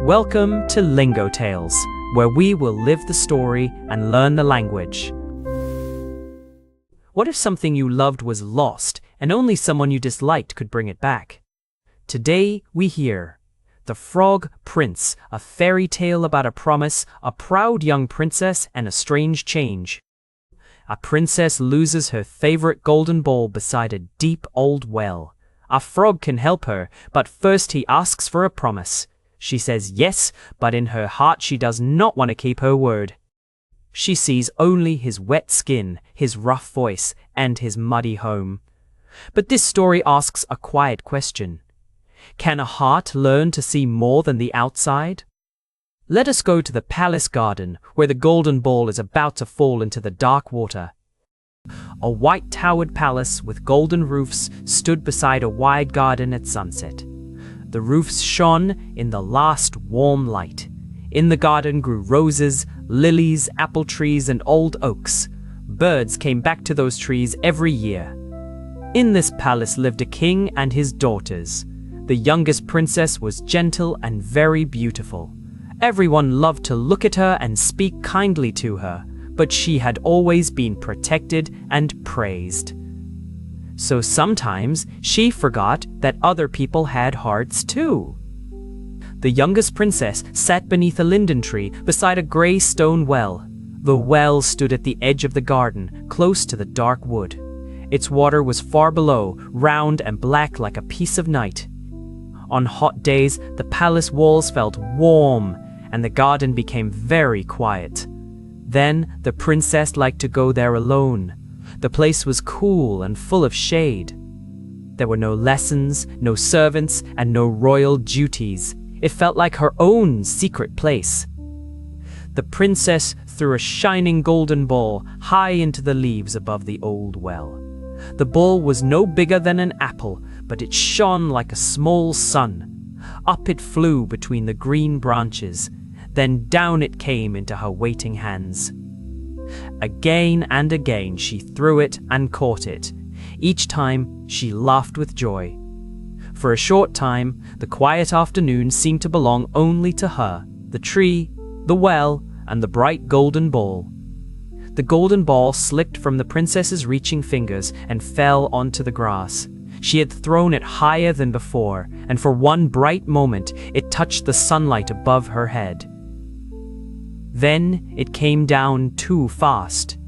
Welcome to Lingotales, where we will live the story and learn the language. What if something you loved was lost and only someone you disliked could bring it back? Today we hear The Frog Prince, a fairy tale about a promise, a proud young princess, and a strange change. A princess loses her favorite golden ball beside a deep old well. A frog can help her, but first he asks for a promise. She says yes, but in her heart she does not want to keep her word. She sees only his wet skin, his rough voice, and his muddy home. But this story asks a quiet question. Can a heart learn to see more than the outside? Let us go to the palace garden, where the golden ball is about to fall into the dark water. A white-towered palace with golden roofs stood beside a wide garden at sunset. The roofs shone in the last warm light. In the garden grew roses, lilies, apple trees, and old oaks. Birds came back to those trees every year. In this palace lived a king and his daughters. The youngest princess was gentle and very beautiful. Everyone loved to look at her and speak kindly to her, but she had always been protected and praised. So sometimes she forgot that other people had hearts too. The youngest princess sat beneath a linden tree beside a gray stone well. The well stood at the edge of the garden, close to the dark wood. Its water was far below, round and black like a piece of night. On hot days, the palace walls felt warm, and the garden became very quiet. Then the princess liked to go there alone. The place was cool and full of shade. There were no lessons, no servants, and no royal duties. It felt like her own secret place. The princess threw a shining golden ball high into the leaves above the old well. The ball was no bigger than an apple, but it shone like a small sun. Up it flew between the green branches. Then down it came into her waiting hands. Again and again she threw it and caught it. Each time she laughed with joy. For a short time, the quiet afternoon seemed to belong only to her, the tree, the well, and the bright golden ball. The golden ball slipped from the princess's reaching fingers and fell onto the grass. She had thrown it higher than before, and for one bright moment it touched the sunlight above her head. Then it came down too fast.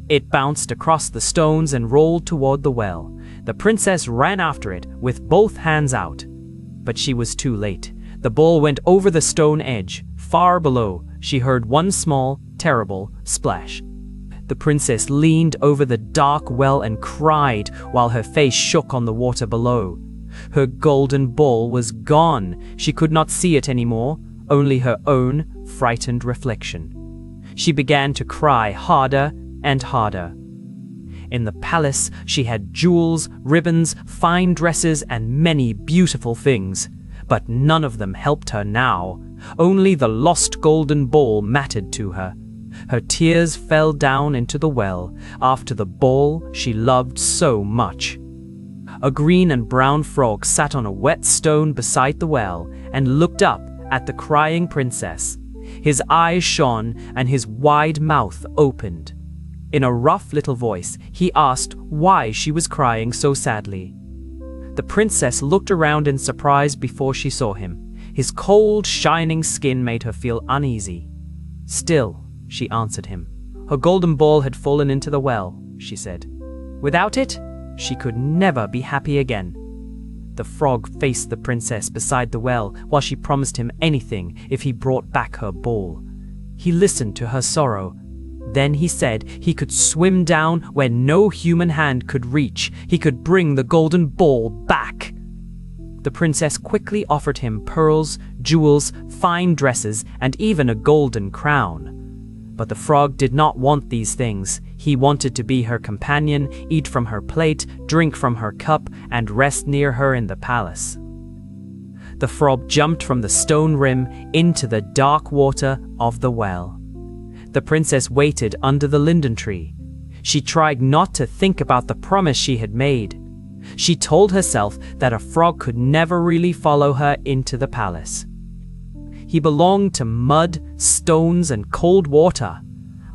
It bounced across the stones and rolled toward the well. The princess ran after it with both hands out. But she was too late. The ball went over the stone edge. Far below, she heard one small, terrible splash. The princess leaned over the dark well and cried while her face shook on the water below. Her golden ball was gone. She could not see it anymore, only her own frightened reflection. She began to cry harder and harder. In the palace, she had jewels, ribbons, fine dresses, and many beautiful things. But none of them helped her now. Only the lost golden ball mattered to her. Her tears fell down into the well after the ball she loved so much. A green and brown frog sat on a wet stone beside the well and looked up at the crying princess. His eyes shone and his wide mouth opened. In a rough little voice, he asked why she was crying so sadly. The princess looked around in surprise before she saw him. His cold, shining skin made her feel uneasy. Still, she answered him. Her golden ball had fallen into the well, she said. Without it, she could never be happy again. The frog faced the princess beside the well while she promised him anything if he brought back her ball. He listened to her sorrow. Then he said he could swim down where no human hand could reach. He could bring the golden ball back. The princess quickly offered him pearls, jewels, fine dresses, and even a golden crown. But the frog did not want these things. He wanted to be her companion, eat from her plate, drink from her cup, and rest near her in the palace. The frog jumped from the stone rim into the dark water of the well. The princess waited under the linden tree. She tried not to think about the promise she had made. She told herself that a frog could never really follow her into the palace. He belonged to mud, stones, and cold water.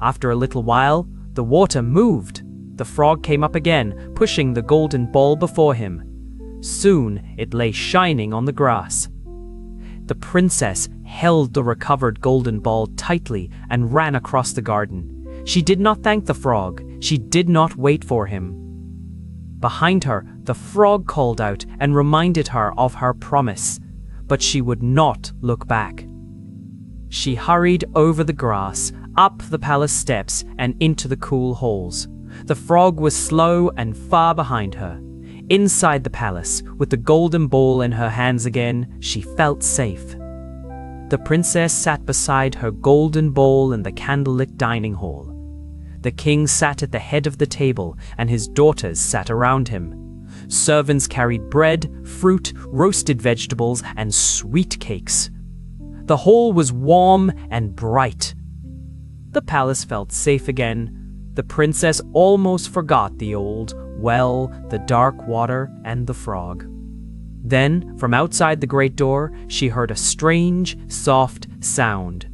After a little while, the water moved. The frog came up again, pushing the golden ball before him. Soon it lay shining on the grass. The princess held the recovered golden ball tightly and ran across the garden. She did not thank the frog. She did not wait for him. Behind her, the frog called out and reminded her of her promise, but she would not look back. She hurried over the grass, up the palace steps, and into the cool halls. The frog was slow and far behind her. Inside the palace, with the golden ball in her hands again, she felt safe. The princess sat beside her golden ball in the candlelit dining hall. The king sat at the head of the table, and his daughters sat around him. Servants carried bread, fruit, roasted vegetables, and sweet cakes. The hall was warm and bright. The palace felt safe again. The princess almost forgot the old well, the dark water, and the frog. Then, from outside the great door, she heard a strange, soft sound.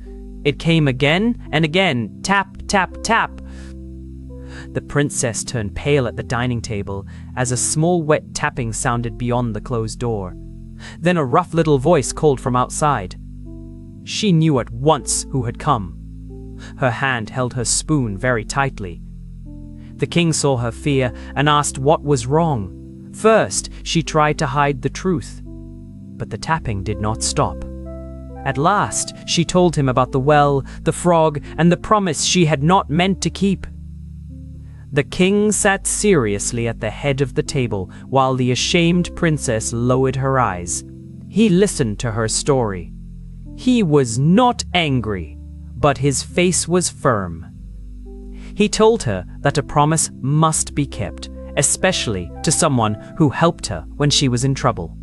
It came again and again, tap, tap, tap. The princess turned pale at the dining table as a small wet tapping sounded beyond the closed door. Then a rough little voice called from outside. She knew at once who had come. Her hand held her spoon very tightly. The king saw her fear and asked what was wrong. First, she tried to hide the truth, but the tapping did not stop. At last, she told him about the well, the frog, and the promise she had not meant to keep. The king sat seriously at the head of the table while the ashamed princess lowered her eyes. He listened to her story. He was not angry, but his face was firm. He told her that a promise must be kept, especially to someone who helped her when she was in trouble.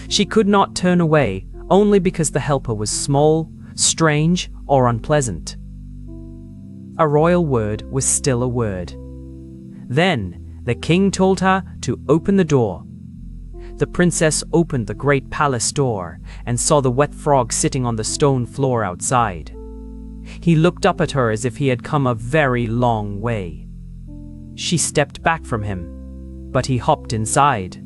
She could not turn away only because the helper was small, strange, or unpleasant. A royal word was still a word. Then the king told her to open the door. The princess opened the great palace door and saw the wet frog sitting on the stone floor outside. He looked up at her as if he had come a very long way. She stepped back from him, but he hopped inside.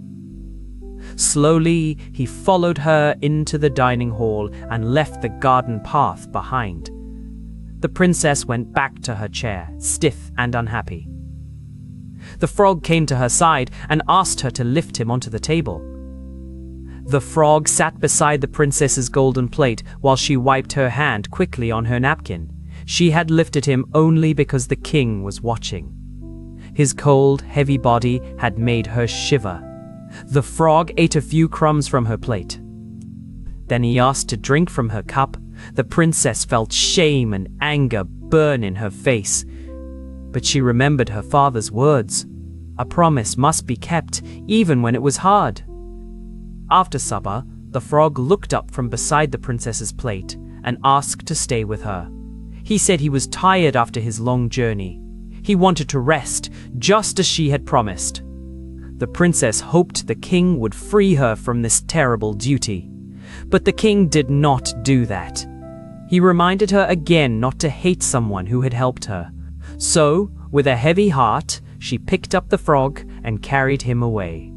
Slowly, he followed her into the dining hall and left the garden path behind. The princess went back to her chair, stiff and unhappy. The frog came to her side and asked her to lift him onto the table. The frog sat beside the princess's golden plate while she wiped her hand quickly on her napkin. She had lifted him only because the king was watching. His cold, heavy body had made her shiver. The frog ate a few crumbs from her plate. Then he asked to drink from her cup. The princess felt shame and anger burn in her face. But she remembered her father's words. A promise must be kept, even when it was hard. After supper, the frog looked up from beside the princess's plate and asked to stay with her. He said he was tired after his long journey. He wanted to rest, just as she had promised. The princess hoped the king would free her from this terrible duty. But the king did not do that. He reminded her again not to hate someone who had helped her. So, with a heavy heart, she picked up the frog and carried him away.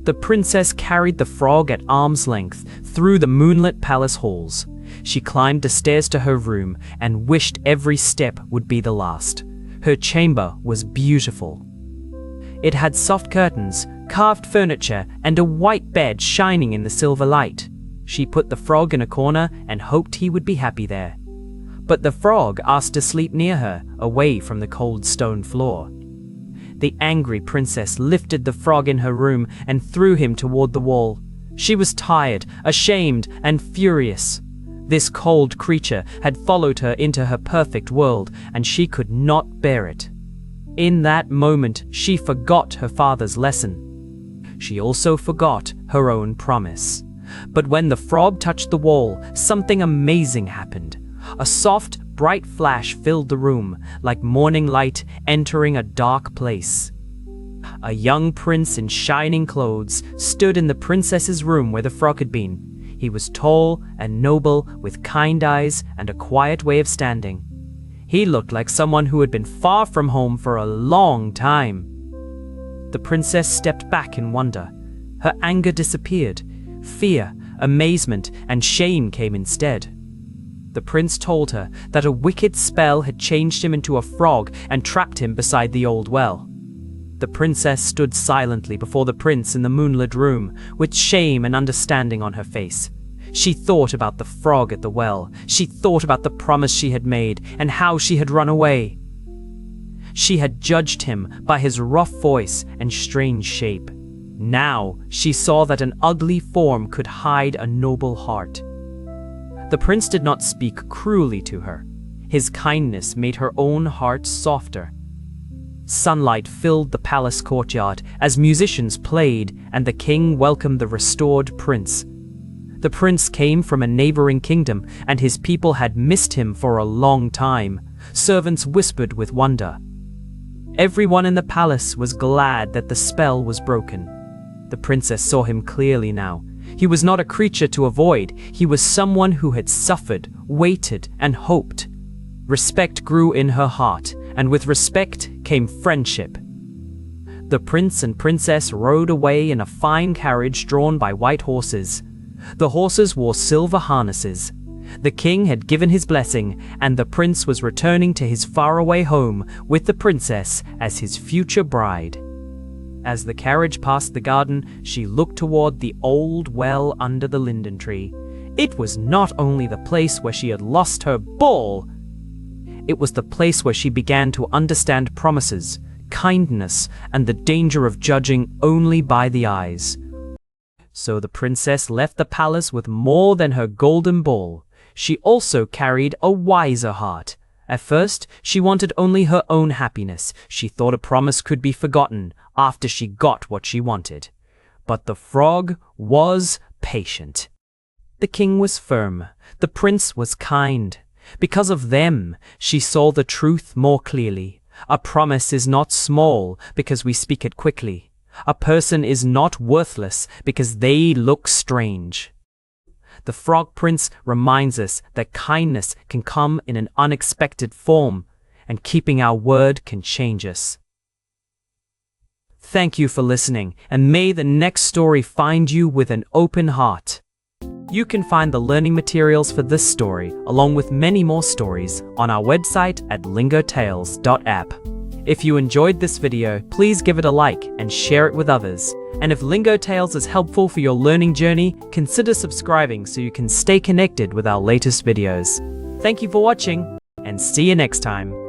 The princess carried the frog at arm's length through the moonlit palace halls. She climbed the stairs to her room and wished every step would be the last. Her chamber was beautiful. It had soft curtains, carved furniture, and a white bed shining in the silver light. She put the frog in a corner and hoped he would be happy there. But the frog asked to sleep near her, away from the cold stone floor. The angry princess lifted the frog in her room and threw him toward the wall. She was tired, ashamed, and furious. This cold creature had followed her into her perfect world, and she could not bear it. In that moment, she forgot her father's lesson. She also forgot her own promise. But when the frog touched the wall, something amazing happened. A soft, bright flash filled the room, like morning light entering a dark place. A young prince in shining clothes stood in the princess's room where the frog had been. He was tall and noble, with kind eyes and a quiet way of standing. He looked like someone who had been far from home for a long time. The princess stepped back in wonder. Her anger disappeared. Fear, amazement, and shame came instead. The prince told her that a wicked spell had changed him into a frog and trapped him beside the old well. The princess stood silently before the prince in the moonlit room, with shame and understanding on her face. She thought about the frog at the well. She thought about the promise she had made and how she had run away. She had judged him by his rough voice and strange shape. Now she saw that an ugly form could hide a noble heart. The prince did not speak cruelly to her. His kindness made her own heart softer. Sunlight filled the palace courtyard as musicians played and the king welcomed the restored prince. The prince came from a neighboring kingdom and his people had missed him for a long time. Servants whispered with wonder. Everyone in the palace was glad that the spell was broken. The princess saw him clearly now. He was not a creature to avoid. He was someone who had suffered, waited, and hoped. Respect grew in her heart, and with respect came friendship. The prince and princess rode away in a fine carriage drawn by white horses. The horses wore silver harnesses. The king had given his blessing, and the prince was returning to his faraway home with the princess as his future bride. As the carriage passed the garden, she looked toward the old well under the linden tree. It was not only the place where she had lost her ball, it was the place where she began to understand promises, kindness, and the danger of judging only by the eyes. So the princess left the palace with more than her golden ball. She also carried a wiser heart. At first, she wanted only her own happiness. She thought a promise could be forgotten after she got what she wanted. But the frog was patient. The king was firm. The prince was kind. Because of them, she saw the truth more clearly. A promise is not small because we speak it quickly. A person is not worthless because they look strange. The Frog Prince reminds us that kindness can come in an unexpected form, and keeping our word can change us. Thank you for listening, and may the next story find you with an open heart. You can find the learning materials for this story, along with many more stories, on our website at lingotales.app. If you enjoyed this video, please give it a like and share it with others. And if Lingotales is helpful for your learning journey, consider subscribing so you can stay connected with our latest videos. Thank you for watching, and see you next time.